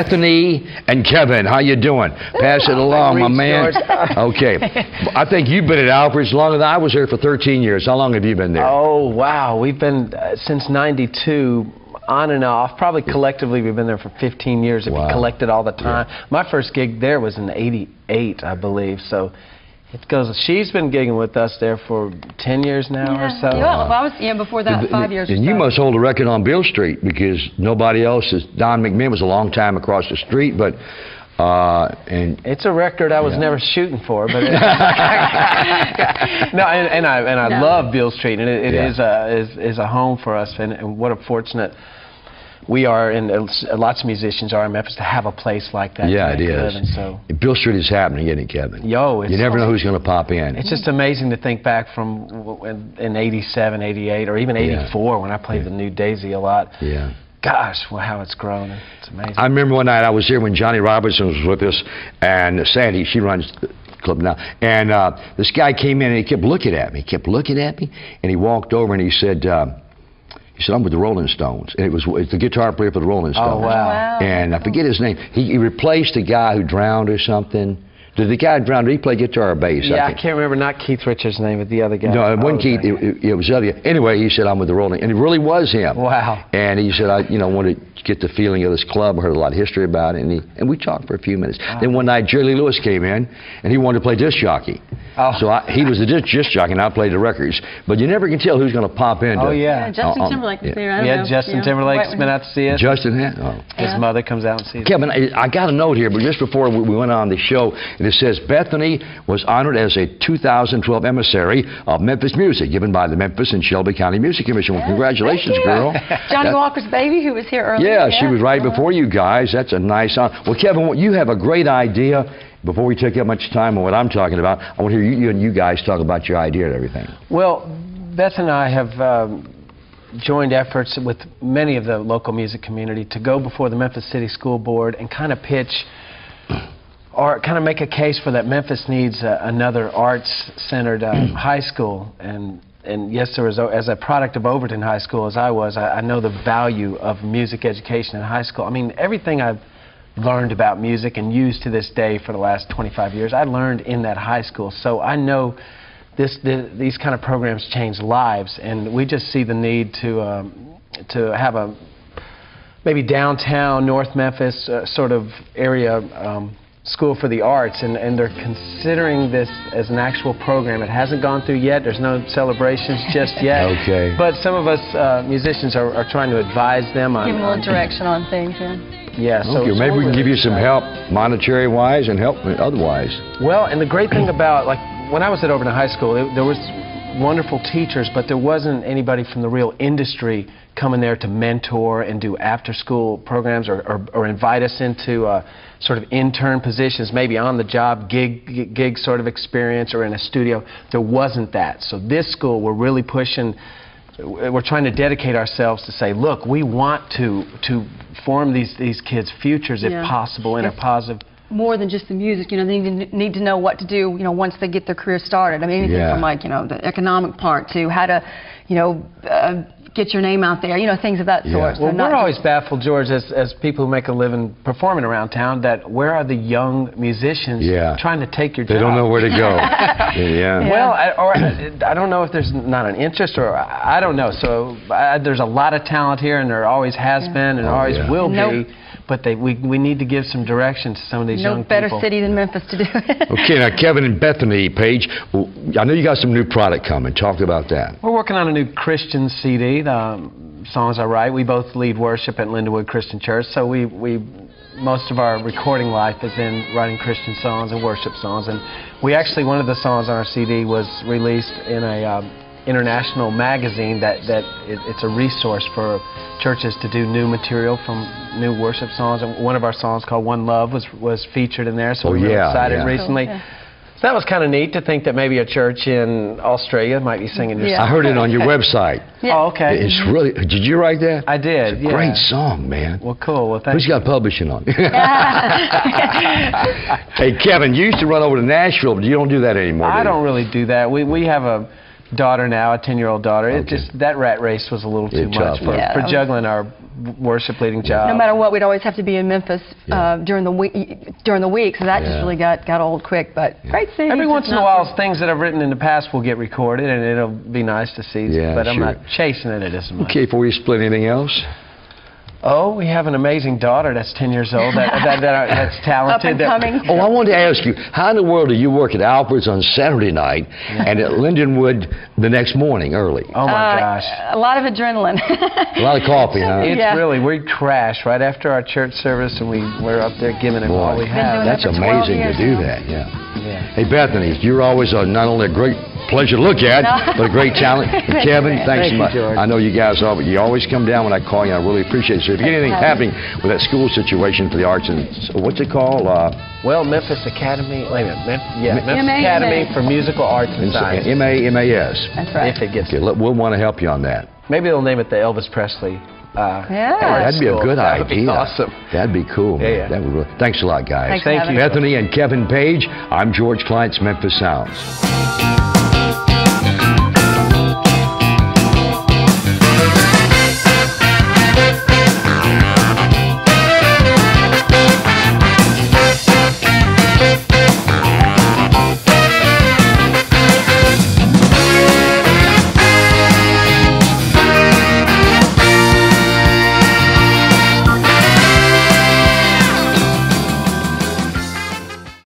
Bethany and Kevin. How you doing? Pass it along, my man. Okay. I think you've been at Alfred's longer than I was here for 13 years. How long have you been there? Oh, wow. We've been since '92. On and off. Probably collectively we've been there for 15 years if you collected all the time. Yeah. My first gig there was in '88, I believe. So it goes. She's been gigging with us there for 10 years now or so. Yeah, well, I was before that 5 years. And you must hold a record on Beale Street because nobody else is. Don McMahon was a long time across the street, but and it's a record I was never shooting for, but no, and I love Beale Street, and it is a home for us, and what a fortunate we are, and lots of musicians are in Memphis to have a place like that. Yeah, it is. Live, and so Beale Street is happening, isn't it, Kevin? Yo, it's you never know who's going to pop in. It's just amazing to think back from in '87, '88, or even '84 when I played the New Daisy a lot. Yeah. Gosh, well, how it's grown. It's amazing. I remember one night I was here when Johnny Robertson was with us, and Sandy, she runs the club now, and this guy came in and he kept looking at me. He kept looking at me, and he walked over and he said, I'm with the Rolling Stones. And it's the guitar player for the Rolling Stones. Oh, wow. And I forget his name. He replaced the guy who drowned or something. Did the guy drown? Did he play guitar or bass? Yeah, I can't remember. Not Keith Richards' name, but the other guy. No, it wasn't Keith. It was the other guy. Anyway, he said, I'm with the Rolling, and it really was him. Wow. And he said, I wanted to get the feeling of this club. I heard a lot of history about it, and we talked for a few minutes. Then one night, Jerry Lee Lewis came in, and he wanted to play disc jockey. So he was the disc jockey, and I played the records. But you never can tell who's going to pop in. Oh, yeah. Justin Timberlake was there. Justin Timberlake's been out to see us. Justin, his mother comes out and sees us. Kevin, I got a note here, but just before we went on the show, and it says, Bethany was honored as a 2012 emissary of Memphis Music, given by the Memphis and Shelby County Music Commission. Well, congratulations, girl. Johnny Walker's baby, who was here earlier. Yeah, she was right before you guys. That's a nice honor. Well, Kevin, you have a great idea. Before we take up much time on what I'm talking about, I want to hear you and you guys talk about your idea and everything. Well, Beth and I have joined efforts with many of the local music community to go before the Memphis City School Board and kind of pitch or kind of make a case for that Memphis needs another arts-centered high school. And yes, there was, as a product of Overton High School, as I was, I know the value of music education in high school. I mean, everything I've learned about music and used to this day for the last 25 years, I learned in that high school. So I know these kind of programs change lives, and we just see the need to have a maybe downtown North Memphis sort of area School for the Arts, and they're considering this as an actual program. It hasn't gone through yet. There's no celebrations just yet. Okay. But some of us musicians are trying to advise them on... Give them a little direction on things, Yeah, so maybe we can give you some help, monetary-wise and help otherwise. Well, and the great thing about, like, when I was at Overton High School, there was wonderful teachers, but there wasn't anybody from the real industry coming there to mentor and do after-school programs or invite us into sort of intern positions, maybe on-the-job gig sort of experience or in a studio. There wasn't that. So this school, we're really pushing. We're trying to dedicate ourselves to say, look, we want to form these kids' futures if possible in a positive. More than just the music, they need to know what to do, once they get their career started. I mean, anything from like, the economic part to how to, get your name out there, things of that sort. Well, we're always baffled, George, as people who make a living performing around town, that where are the young musicians trying to take your job? They don't know where to go. Well, I don't know if there's not an interest, or I don't know. So there's a lot of talent here, and there always has been, and always will be. But we need to give some direction to some of these young people. No better city than Memphis to do it. Okay, now Kevin and Bethany Paige, I know you got some new product coming. Talk about that. We're working on a new Christian CD, the songs I write. We both lead worship at Lindenwood Christian Church, so most of our recording life has been writing Christian songs and worship songs. And one of the songs on our CD was released in a international magazine it's a resource for churches to do new material from new worship songs, and one of our songs called One Love was featured in there, so we're really excited recently. So that was kind of neat to think that maybe a church in Australia might be singing your song. I heard it on your website. Oh, okay. It's really, did you write that? I did, It's a great song, man. Well, cool. Well, thanks. Who's got publishing on it? Hey, Kevin, you used to run over to Nashville, but you don't do that anymore, do you? I don't really do that. We have a daughter now, a 10-year-old daughter. It just, that rat race was a little too much for juggling our worship leading job. No matter what, we'd always have to be in Memphis during the week, so that just really got old quick. But great city. Every once in a while, things that I've written in the past will get recorded, and it'll be nice to see. But I'm not chasing it as much. Okay, before you split, anything else? Oh, we have an amazing daughter that's 10 years old that's talented. Up and coming. Oh, I wanted to ask you, how in the world do you work at Alfred's on Saturday night and at Lindenwood the next morning early? Oh, my gosh. A lot of adrenaline. A lot of coffee, huh? It's really, we crash right after our church service, and we're up there giving it all we have. That's amazing to do that, Hey, Bethany, you're always not only a great pleasure to look at, but a great talent. And Kevin, thanks so much. George. I know you guys all, but you always come down when I call you. I really appreciate it. So if you get anything happening with that school situation for the arts, and what's it called? Well, Memphis Academy. Wait a minute. Memphis Academy for Musical Arts and Science. MAS. That's right. If it gets. Okay, we'll want to help you on that. Maybe they'll name it the Elvis Presley. That'd be a good idea. That would be awesome. That'd be cool. That would. Thanks a lot, guys. Thank you. Bethany and Kevin Paige. I'm George Klein's Memphis Sounds.